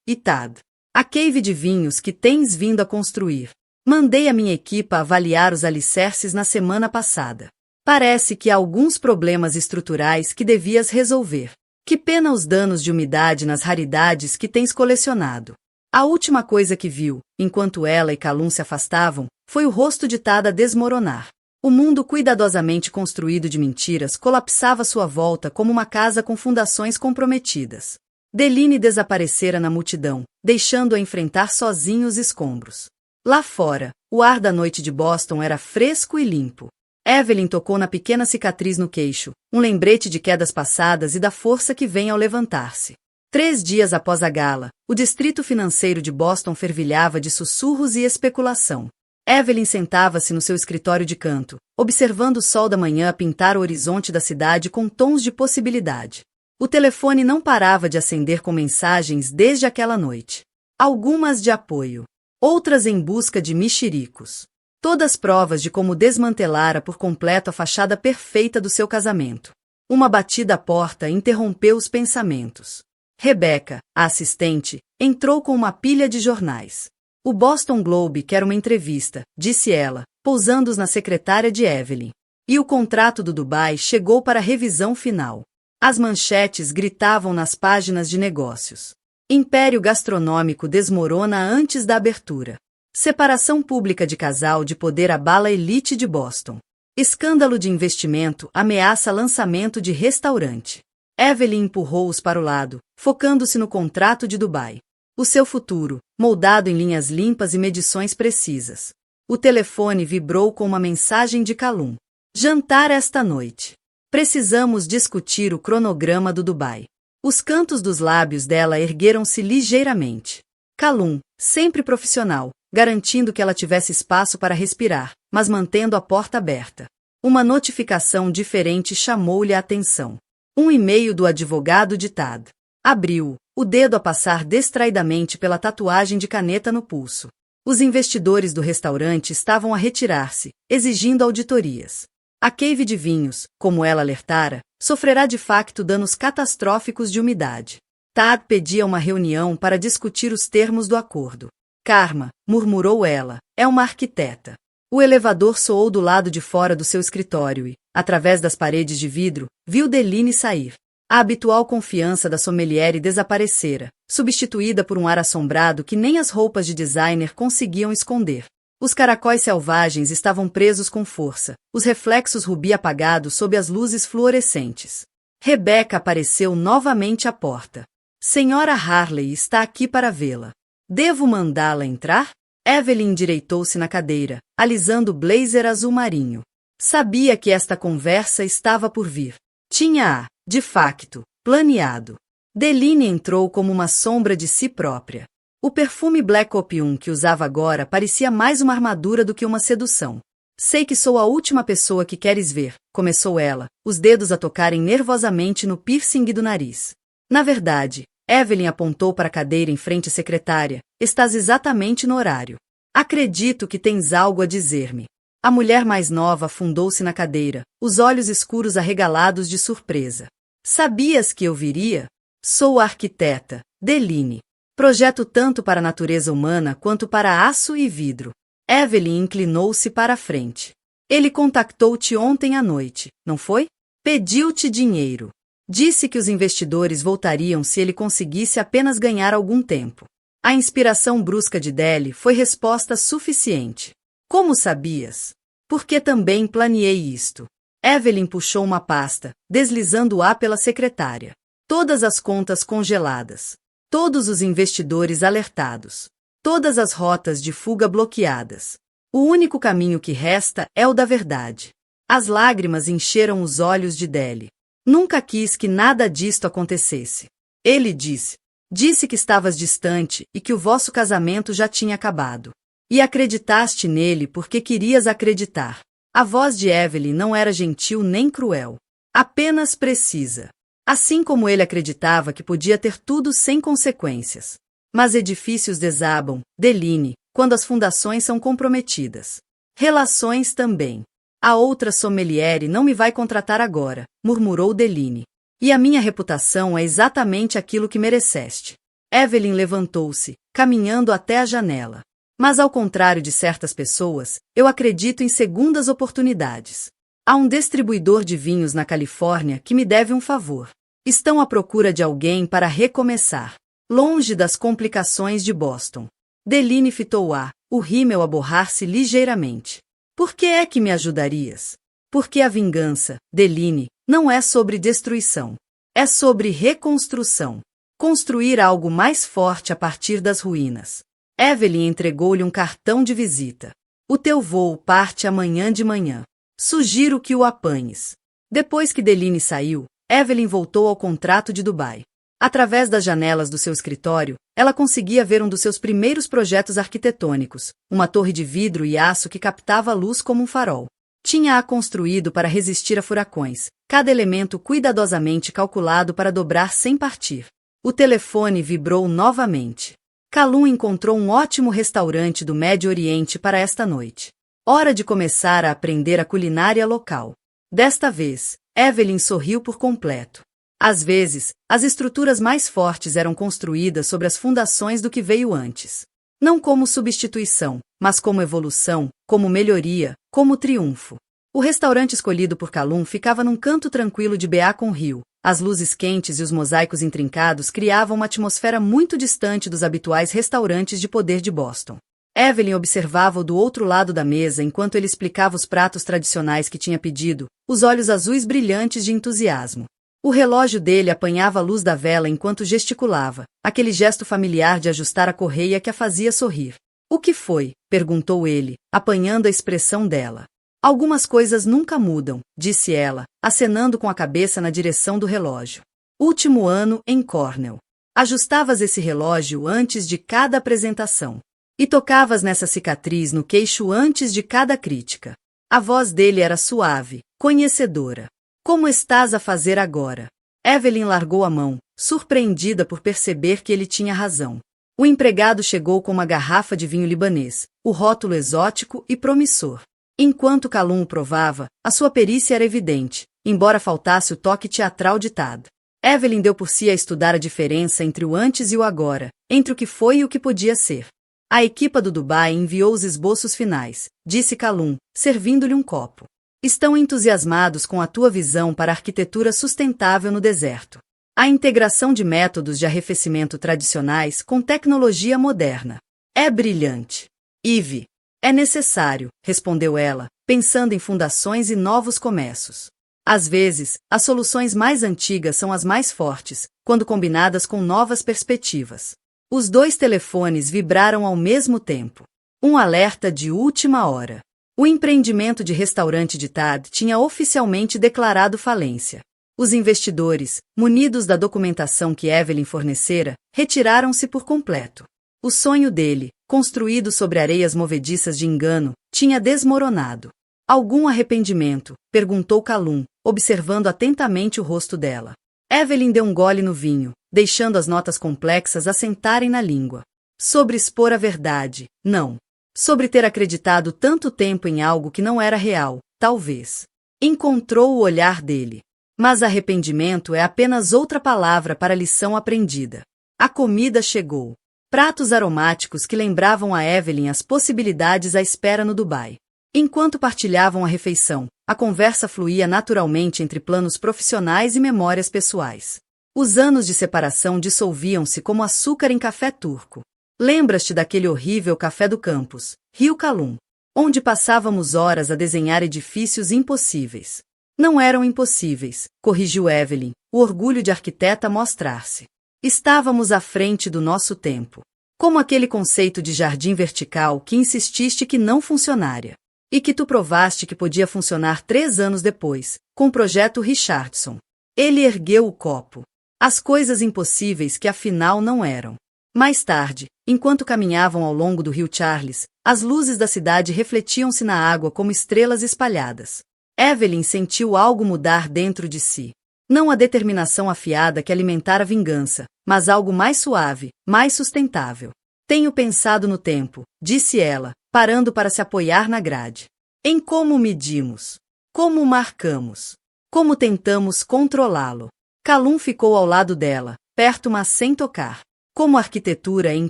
E Tad? A cave de vinhos que tens vindo a construir. Mandei a minha equipa avaliar os alicerces na semana passada. Parece que há alguns problemas estruturais que devias resolver. Que pena os danos de umidade nas raridades que tens colecionado. A última coisa que viu, enquanto ela e Callum se afastavam, foi o rosto de Tad a desmoronar. O mundo cuidadosamente construído de mentiras colapsava à sua volta como uma casa com fundações comprometidas. Deline desaparecera na multidão, deixando-a enfrentar sozinho os escombros. Lá fora, o ar da noite de Boston era fresco e limpo. Evelyn tocou na pequena cicatriz no queixo, um lembrete de quedas passadas e da força que vem ao levantar-se. 3 dias após a gala, o distrito financeiro de Boston fervilhava de sussurros e especulação. Evelyn sentava-se no seu escritório de canto, observando o sol da manhã pintar o horizonte da cidade com tons de possibilidade. O telefone não parava de acender com mensagens desde aquela noite. Algumas de apoio, outras em busca de mexericos. Todas provas de como desmantelara por completo a fachada perfeita do seu casamento. Uma batida à porta interrompeu os pensamentos. Rebecca, a assistente, entrou com uma pilha de jornais. O Boston Globe quer uma entrevista, disse ela, pousando-os na secretária de Evelyn. E o contrato do Dubai chegou para a revisão final. As manchetes gritavam nas páginas de negócios. Império gastronômico desmorona antes da abertura. Separação pública de casal de poder abala a elite de Boston. Escândalo de investimento ameaça lançamento de restaurante. Evelyn empurrou-os para o lado, focando-se no contrato de Dubai. O seu futuro, moldado em linhas limpas e medições precisas. O telefone vibrou com uma mensagem de Calum. Jantar esta noite. Precisamos discutir o cronograma do Dubai. Os cantos dos lábios dela ergueram-se ligeiramente. Calum, sempre profissional, garantindo que ela tivesse espaço para respirar, mas mantendo a porta aberta. Uma notificação diferente chamou-lhe a atenção. Um e-mail do advogado de Tad. Abriu-o, o dedo a passar distraidamente pela tatuagem de caneta no pulso. Os investidores do restaurante estavam a retirar-se, exigindo auditorias. A Cave de Vinhos, como ela alertara, sofrerá de facto danos catastróficos de umidade. Tad pedia uma reunião para discutir os termos do acordo. Karma, murmurou ela, é uma arquiteta. O elevador soou do lado de fora do seu escritório e, através das paredes de vidro, viu Deline sair. A habitual confiança da sommelier desaparecera, substituída por um ar assombrado que nem as roupas de designer conseguiam esconder. Os caracóis selvagens estavam presos com força, os reflexos rubi apagados sob as luzes fluorescentes. Rebecca apareceu novamente à porta. Senhora Harley está aqui para vê-la. Devo mandá-la entrar? Evelyn endireitou-se na cadeira, alisando o blazer azul marinho. Sabia que esta conversa estava por vir. Tinha-a, de facto, planeado. Deline entrou como uma sombra de si própria. O perfume Black Opium que usava agora parecia mais uma armadura do que uma sedução. Sei que sou a última pessoa que queres ver, começou ela, os dedos a tocarem nervosamente no piercing do nariz. Na verdade, Evelyn apontou para a cadeira em frente à secretária. Estás exatamente no horário. Acredito que tens algo a dizer-me. A mulher mais nova afundou-se na cadeira, os olhos escuros arregalados de surpresa. Sabias que eu viria? Sou a arquiteta, Deline. Projeto tanto para a natureza humana quanto para aço e vidro. Evelyn inclinou-se para a frente. Ele contactou-te ontem à noite, não foi? Pediu-te dinheiro. Disse que os investidores voltariam se ele conseguisse apenas ganhar algum tempo. A inspiração brusca de Deli foi resposta suficiente. Como sabias? Porque também planeei isto. Evelyn puxou uma pasta, deslizando-a pela secretária. Todas as contas congeladas. Todos os investidores alertados. Todas as rotas de fuga bloqueadas. O único caminho que resta é o da verdade. As lágrimas encheram os olhos de Deli. Nunca quis que nada disto acontecesse. Ele disse. Disse que estavas distante e que o vosso casamento já tinha acabado. E acreditaste nele porque querias acreditar. A voz de Evelyn não era gentil nem cruel. Apenas precisa. Assim como ele acreditava que podia ter tudo sem consequências. Mas edifícios desabam, Deline, quando as fundações são comprometidas. Relações também. A outra sommelier não me vai contratar agora, murmurou Deline. E a minha reputação é exatamente aquilo que mereceste. Evelyn levantou-se, caminhando até a janela. Mas ao contrário de certas pessoas, eu acredito em segundas oportunidades. Há um distribuidor de vinhos na Califórnia que me deve um favor. Estão à procura de alguém para recomeçar. Longe das complicações de Boston. Deline fitou-a, o rímel a borrar-se ligeiramente. Por que é que me ajudarias? Porque a vingança, Deline, não é sobre destruição. É sobre reconstrução. Construir algo mais forte a partir das ruínas. Evelyn entregou-lhe um cartão de visita. O teu voo parte amanhã de manhã. Sugiro que o apanhes. Depois que Deline saiu, Evelyn voltou ao contrato de Dubai. Através das janelas do seu escritório, ela conseguia ver um dos seus primeiros projetos arquitetônicos, uma torre de vidro e aço que captava a luz como um farol. Tinha-a construído para resistir a furacões, cada elemento cuidadosamente calculado para dobrar sem partir. O telefone vibrou novamente. Calum encontrou um ótimo restaurante do Médio Oriente para esta noite. Hora de começar a aprender a culinária local. Desta vez, Evelyn sorriu por completo. Às vezes, as estruturas mais fortes eram construídas sobre as fundações do que veio antes. Não como substituição, mas como evolução, como melhoria, como triunfo. O restaurante escolhido por Calum ficava num canto tranquilo de Beacon Hill. As luzes quentes e os mosaicos intrincados criavam uma atmosfera muito distante dos habituais restaurantes de poder de Boston. Evelyn observava-o do outro lado da mesa enquanto ele explicava os pratos tradicionais que tinha pedido, os olhos azuis brilhantes de entusiasmo. O relógio dele apanhava a luz da vela enquanto gesticulava, aquele gesto familiar de ajustar a correia que a fazia sorrir. O que foi? Perguntou ele, apanhando a expressão dela. Algumas coisas nunca mudam, disse ela, acenando com a cabeça na direção do relógio. Último ano em Cornell. Ajustavas esse relógio antes de cada apresentação. E tocavas nessa cicatriz no queixo antes de cada crítica. A voz dele era suave, conhecedora. Como estás a fazer agora? Evelyn largou a mão, surpreendida por perceber que ele tinha razão. O empregado chegou com uma garrafa de vinho libanês, o rótulo exótico e promissor. Enquanto Calum o provava, a sua perícia era evidente, embora faltasse o toque teatral ditado. Evelyn deu por si a estudar a diferença entre o antes e o agora, entre o que foi e o que podia ser. A equipa do Dubai enviou os esboços finais, disse Calum, servindo-lhe um copo. Estão entusiasmados com a tua visão para a arquitetura sustentável no deserto. A integração de métodos de arrefecimento tradicionais com tecnologia moderna. É brilhante. Ivy. É necessário, respondeu ela, pensando em fundações e novos começos. Às vezes, as soluções mais antigas são as mais fortes, quando combinadas com novas perspectivas. Os dois telefones vibraram ao mesmo tempo. Um alerta de última hora. O empreendimento de restaurante de Tad tinha oficialmente declarado falência. Os investidores, munidos da documentação que Evelyn fornecera, retiraram-se por completo. O sonho dele, construído sobre areias movediças de engano, tinha desmoronado. Algum arrependimento? Perguntou Calum, observando atentamente o rosto dela. Evelyn deu um gole no vinho, deixando as notas complexas assentarem na língua. Sobre expor a verdade, não. Sobre ter acreditado tanto tempo em algo que não era real, talvez. Encontrou o olhar dele. Mas arrependimento é apenas outra palavra para a lição aprendida. A comida chegou. Pratos aromáticos que lembravam a Evelyn as possibilidades à espera no Dubai. Enquanto partilhavam a refeição, a conversa fluía naturalmente entre planos profissionais e memórias pessoais. Os anos de separação dissolviam-se como açúcar em café turco. Lembras-te daquele horrível café do campus, riu Calum, onde passávamos horas a desenhar edifícios impossíveis. Não eram impossíveis, corrigiu Evelyn, o orgulho de arquiteta a mostrar-se. Estávamos à frente do nosso tempo. Como aquele conceito de jardim vertical que insististe que não funcionaria. E que tu provaste que podia funcionar 3 anos depois, com o projeto Richardson. Ele ergueu o copo. As coisas impossíveis que afinal não eram. Mais tarde, enquanto caminhavam ao longo do rio Charles, as luzes da cidade refletiam-se na água como estrelas espalhadas. Evelyn sentiu algo mudar dentro de si. Não a determinação afiada que alimentara a vingança, mas algo mais suave, mais sustentável. Tenho pensado no tempo, disse ela, parando para se apoiar na grade. Em como medimos. Como marcamos. Como tentamos controlá-lo. Calum ficou ao lado dela, perto mas sem tocar. Como a arquitetura em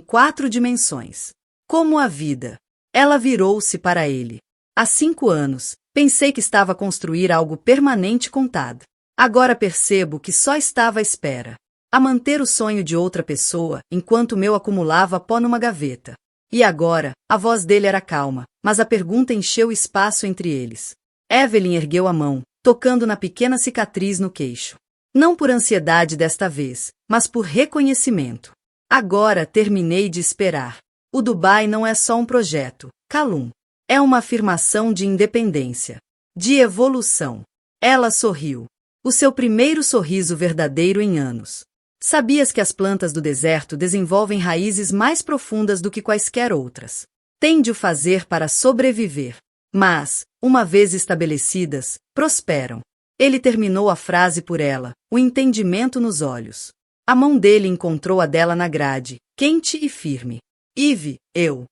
4 dimensões. Como a vida. Ela virou-se para ele. Há 5 anos, pensei que estava a construir algo permanente com Tad. Agora percebo que só estava à espera. A manter o sonho de outra pessoa, enquanto o meu acumulava pó numa gaveta. E agora, a voz dele era calma, mas a pergunta encheu o espaço entre eles. Evelyn ergueu a mão, tocando na pequena cicatriz no queixo. Não por ansiedade desta vez, mas por reconhecimento. Agora terminei de esperar. O Dubai não é só um projeto, Calum. É uma afirmação de independência. De evolução. Ela sorriu. O seu primeiro sorriso verdadeiro em anos. Sabias que as plantas do deserto desenvolvem raízes mais profundas do que quaisquer outras? Tem de o fazer para sobreviver. Mas, uma vez estabelecidas, prosperam. Ele terminou a frase por ela, o entendimento nos olhos. A mão dele encontrou a dela na grade, quente e firme. Ivy, eu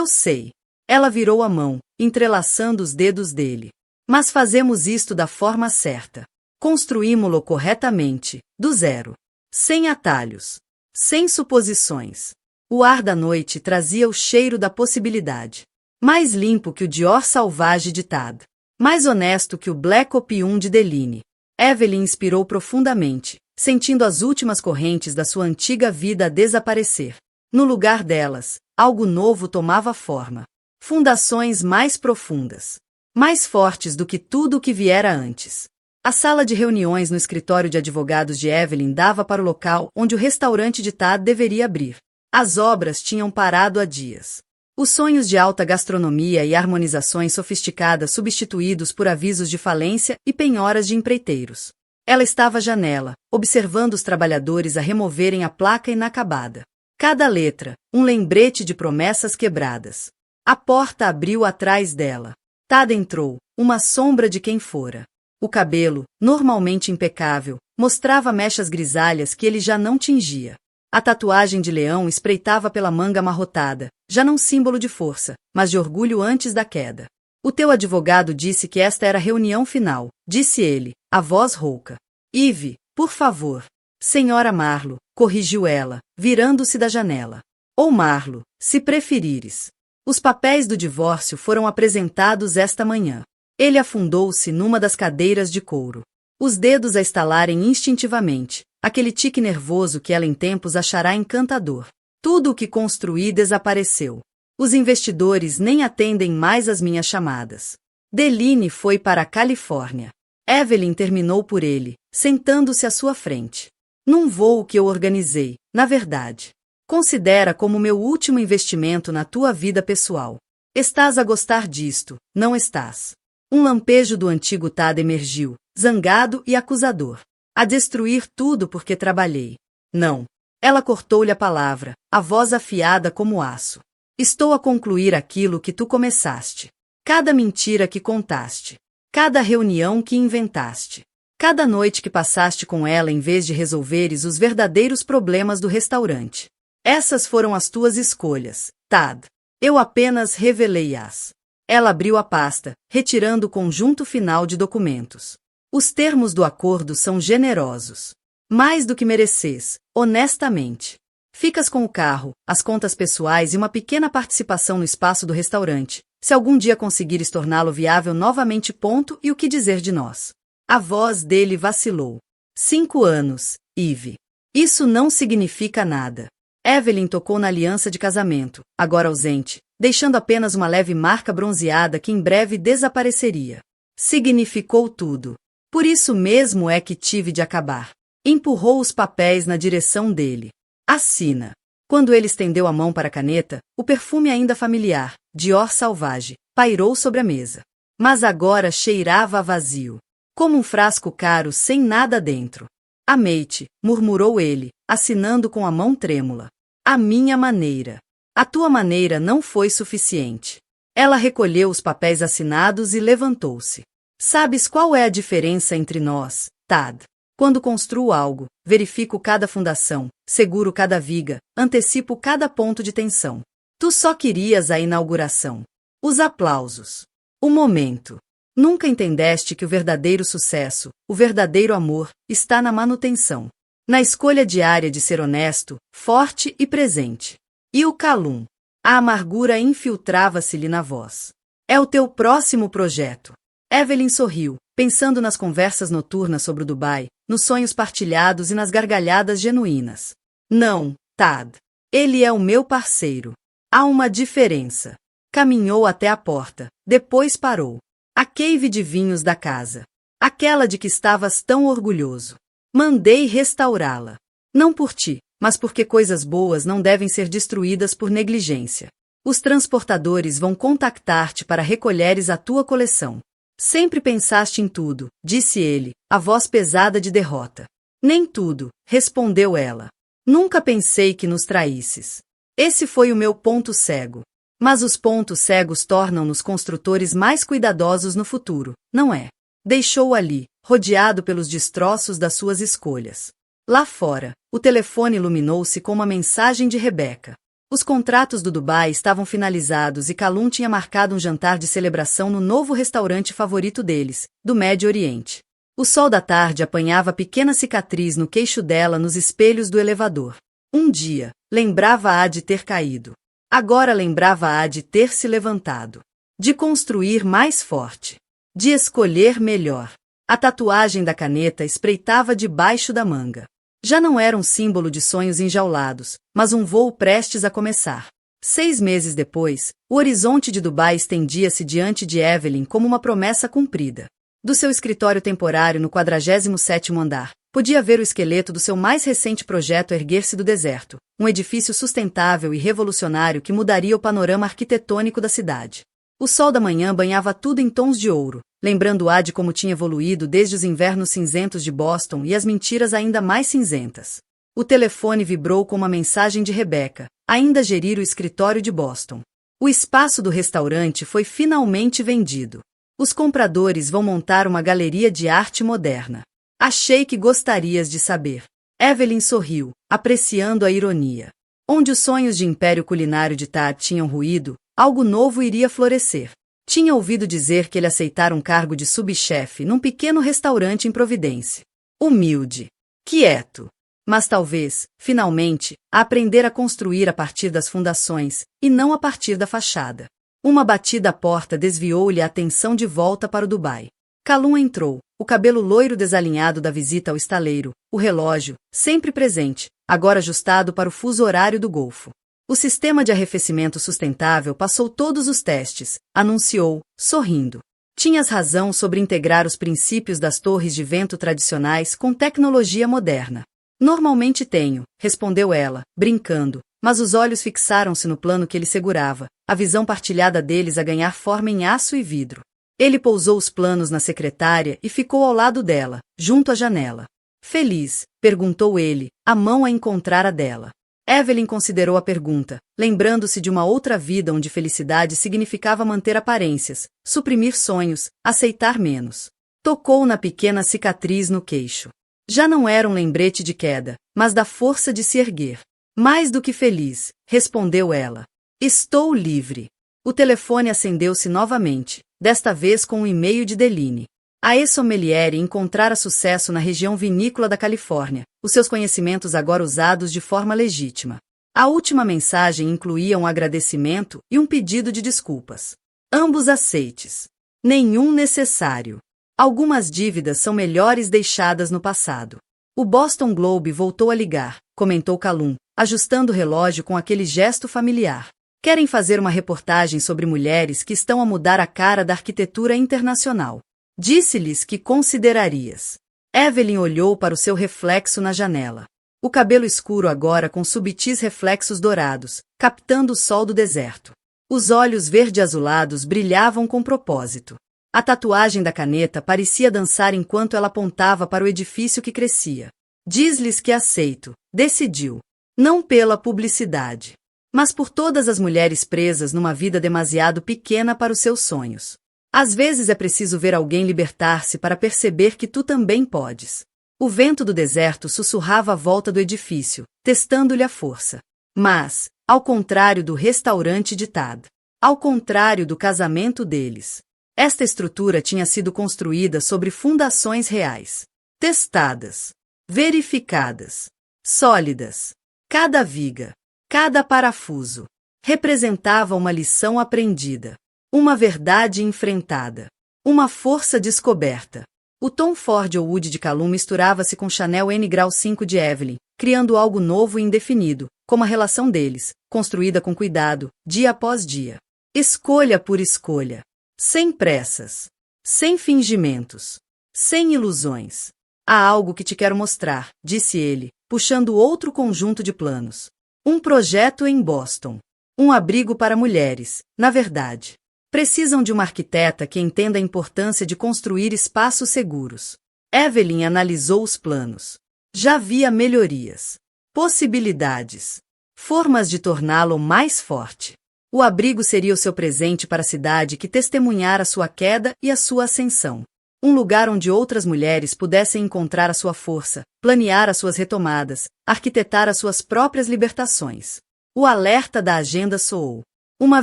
sei. Ela virou a mão, entrelaçando os dedos dele. Mas fazemos isto da forma certa. Construímo-lo corretamente, do zero. Sem atalhos. Sem suposições. O ar da noite trazia o cheiro da possibilidade. Mais limpo que o Dior Sauvage de Tad. Mais honesto que o Black Opium de Deline. Evelyn inspirou profundamente, sentindo as últimas correntes da sua antiga vida a desaparecer. No lugar delas, Algo novo tomava forma. Fundações mais profundas. Mais fortes do que tudo o que viera antes. A sala de reuniões no escritório de advogados de Evelyn dava para o local onde o restaurante de Tad deveria abrir. As obras tinham parado há dias. Os sonhos de alta gastronomia e harmonizações sofisticadas substituídos por avisos de falência e penhoras de empreiteiros. Ela estava à janela, observando os trabalhadores a removerem a placa inacabada. Cada letra, um lembrete de promessas quebradas. A porta abriu atrás dela. Tad entrou, uma sombra de quem fora. O cabelo, normalmente impecável, mostrava mechas grisalhas que ele já não tingia. A tatuagem de leão espreitava pela manga amarrotada, já não símbolo de força, mas de orgulho antes da queda. O teu advogado disse que esta era a reunião final, disse ele, a voz rouca. Eve, por favor. Senhora Marlo, corrigiu ela, virando-se da janela. Ou Marlo, se preferires. Os papéis do divórcio foram apresentados esta manhã. Ele afundou-se numa das cadeiras de couro. Os dedos a estalarem instintivamente, aquele tique nervoso que ela em tempos achará encantador. Tudo o que construí desapareceu. Os investidores nem atendem mais às minhas chamadas. Deline foi para a Califórnia. Evelyn terminou por ele, sentando-se à sua frente. Num voo que eu organizei, na verdade. Considera como meu último investimento na tua vida pessoal. Estás a gostar disto, não estás? Um lampejo do antigo Tad emergiu, zangado e acusador. A destruir tudo porque trabalhei. Não. Ela cortou-lhe a palavra, a voz afiada como aço. Estou a concluir aquilo que tu começaste. Cada mentira que contaste. Cada reunião que inventaste. Cada noite que passaste com ela em vez de resolveres os verdadeiros problemas do restaurante. Essas foram as tuas escolhas, Tad. Eu apenas revelei-as. Ela abriu a pasta, retirando o conjunto final de documentos. Os termos do acordo são generosos. Mais do que mereces, honestamente. Ficas com o carro, as contas pessoais e uma pequena participação no espaço do restaurante, se algum dia conseguires torná-lo viável novamente. Ponto. E o que dizer de nós? A voz dele vacilou. 5 anos, Eve. Isso não significa nada. Evelyn tocou na aliança de casamento, agora ausente, deixando apenas uma leve marca bronzeada que em breve desapareceria. Significou tudo. Por isso mesmo é que tive de acabar. Empurrou os papéis na direção dele. Assina. Quando ele estendeu a mão para a caneta, o perfume ainda familiar, Dior Sauvage, pairou sobre a mesa. Mas agora cheirava a vazio. Como um frasco caro sem nada dentro. Amei-te, murmurou ele, assinando com a mão trêmula. A minha maneira. A tua maneira não foi suficiente. Ela recolheu os papéis assinados e levantou-se. Sabes qual é a diferença entre nós, Tad? Quando construo algo, verifico cada fundação, seguro cada viga, antecipo cada ponto de tensão. Tu só querias a inauguração. Os aplausos. O momento. Nunca entendeste que o verdadeiro sucesso, o verdadeiro amor, está na manutenção. Na escolha diária de ser honesto, forte e presente. E o Calum. A amargura infiltrava-se-lhe na voz. É o teu próximo projeto. Evelyn sorriu, pensando nas conversas noturnas sobre o Dubai, nos sonhos partilhados e nas gargalhadas genuínas. Não, Tad. Ele é o meu parceiro. Há uma diferença. Caminhou até a porta, depois parou. A cave de vinhos da casa. Aquela de que estavas tão orgulhoso. Mandei restaurá-la. Não por ti, mas porque coisas boas não devem ser destruídas por negligência. Os transportadores vão contactar-te para recolheres a tua coleção. Sempre pensaste em tudo, disse ele, a voz pesada de derrota. Nem tudo, respondeu ela. Nunca pensei que nos traísses. Esse foi o meu ponto cego. Mas os pontos cegos tornam-nos construtores mais cuidadosos no futuro, não é? Deixou-o ali, rodeado pelos destroços das suas escolhas. Lá fora, o telefone iluminou-se com uma mensagem de Rebecca. Os contratos do Dubai estavam finalizados e Calum tinha marcado um jantar de celebração no novo restaurante favorito deles, do Médio Oriente. O sol da tarde apanhava pequena cicatriz no queixo dela nos espelhos do elevador. Um dia, lembrava-a de ter caído. Agora lembrava-a de ter se levantado. De construir mais forte. De escolher melhor. A tatuagem da caneta espreitava debaixo da manga. Já não era um símbolo de sonhos enjaulados, mas um voo prestes a começar. 6 meses depois, o horizonte de Dubai estendia-se diante de Evelyn como uma promessa cumprida. Do seu escritório temporário no 47º andar, podia ver o esqueleto do seu mais recente projeto erguer-se do deserto, um edifício sustentável e revolucionário que mudaria o panorama arquitetônico da cidade. O sol da manhã banhava tudo em tons de ouro, lembrando-a de como tinha evoluído desde os invernos cinzentos de Boston e as mentiras ainda mais cinzentas. O telefone vibrou com uma mensagem de Rebecca, ainda a gerir o escritório de Boston. O espaço do restaurante foi finalmente vendido. Os compradores vão montar uma galeria de arte moderna. Achei que gostarias de saber. Evelyn sorriu, apreciando a ironia. Onde os sonhos de império culinário de Tad tinham ruído, algo novo iria florescer. Tinha ouvido dizer que ele aceitara um cargo de subchefe num pequeno restaurante em Providence. Humilde. Quieto. Mas talvez, finalmente, a aprender a construir a partir das fundações, e não a partir da fachada. Uma batida à porta desviou-lhe a atenção de volta para o Dubai. Calum entrou, o cabelo loiro desalinhado da visita ao estaleiro, o relógio, sempre presente, agora ajustado para o fuso horário do Golfo. O sistema de arrefecimento sustentável passou todos os testes, anunciou, sorrindo. Tinhas razão sobre integrar os princípios das torres de vento tradicionais com tecnologia moderna. Normalmente tenho, respondeu ela, brincando, mas os olhos fixaram-se no plano que ele segurava, a visão partilhada deles a ganhar forma em aço e vidro. Ele pousou os planos na secretária e ficou ao lado dela, junto à janela. Feliz? Perguntou ele, a mão a encontrar a dela. Evelyn considerou a pergunta, lembrando-se de uma outra vida onde felicidade significava manter aparências, suprimir sonhos, aceitar menos. Tocou na pequena cicatriz no queixo. Já não era um lembrete de queda, mas da força de se erguer. Mais do que feliz, respondeu ela. Estou livre. O telefone acendeu-se novamente, desta vez com um e-mail de Deline. A ex-sommelier encontrara sucesso na região vinícola da Califórnia, os seus conhecimentos agora usados de forma legítima. A última mensagem incluía um agradecimento e um pedido de desculpas. Ambos aceites. Nenhum necessário. Algumas dívidas são melhores deixadas no passado. O Boston Globe voltou a ligar, comentou Calum, ajustando o relógio com aquele gesto familiar. Querem fazer uma reportagem sobre mulheres que estão a mudar a cara da arquitetura internacional. Disse-lhes que considerarias. Evelyn olhou para o seu reflexo na janela. O cabelo escuro agora com subtis reflexos dourados, captando o sol do deserto. Os olhos verde-azulados brilhavam com propósito. A tatuagem da caneta parecia dançar enquanto ela apontava para o edifício que crescia. Diz-lhes que aceito, decidiu. Não pela publicidade, mas por todas as mulheres presas numa vida demasiado pequena para os seus sonhos. Às vezes é preciso ver alguém libertar-se para perceber que tu também podes. O vento do deserto sussurrava à volta do edifício, testando-lhe a força. Mas, ao contrário do restaurante de Tad, ao contrário do casamento deles, esta estrutura tinha sido construída sobre fundações reais, testadas, verificadas, sólidas. Cada viga, cada parafuso, representava uma lição aprendida. Uma verdade enfrentada. Uma força descoberta. O tom Ford Wood de Calum misturava-se com Chanel N grau 5 de Evelyn, criando algo novo e indefinido, como a relação deles, construída com cuidado, dia após dia. Escolha por escolha. Sem pressas. Sem fingimentos. Sem ilusões. Há algo que te quero mostrar, disse ele, puxando outro conjunto de planos. Um projeto em Boston. Um abrigo para mulheres, na verdade. Precisam de uma arquiteta que entenda a importância de construir espaços seguros. Evelyn analisou os planos. Já via melhorias, possibilidades, formas de torná-lo mais forte. O abrigo seria o seu presente para a cidade que testemunhara sua queda e a sua ascensão. Um lugar onde outras mulheres pudessem encontrar a sua força, planear as suas retomadas, arquitetar as suas próprias libertações. O alerta da agenda soou. Uma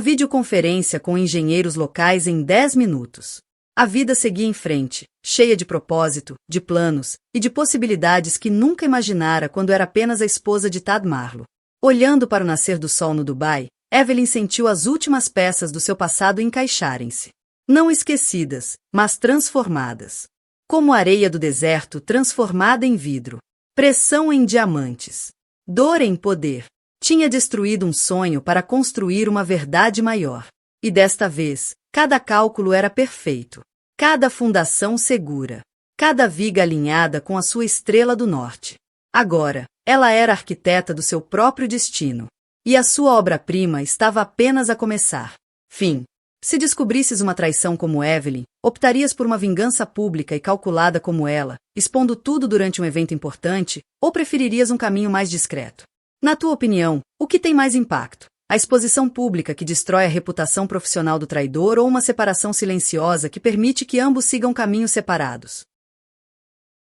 videoconferência com engenheiros locais em 10 minutos. A vida seguia em frente, cheia de propósito, de planos e de possibilidades que nunca imaginara quando era apenas a esposa de Tad Marlowe. Olhando para o nascer do sol no Dubai, Evelyn sentiu as últimas peças do seu passado encaixarem-se. Não esquecidas, mas transformadas. Como areia do deserto transformada em vidro. Pressão em diamantes. Dor em poder. Tinha destruído um sonho para construir uma verdade maior. E desta vez, cada cálculo era perfeito. Cada fundação segura. Cada viga alinhada com a sua estrela do norte. Agora, ela era arquiteta do seu próprio destino. E a sua obra-prima estava apenas a começar. Fim. Se descobrisses uma traição como Evelyn, optarias por uma vingança pública e calculada como ela, expondo tudo durante um evento importante, ou preferirias um caminho mais discreto? Na tua opinião, o que tem mais impacto? A exposição pública que destrói a reputação profissional do traidor ou uma separação silenciosa que permite que ambos sigam caminhos separados?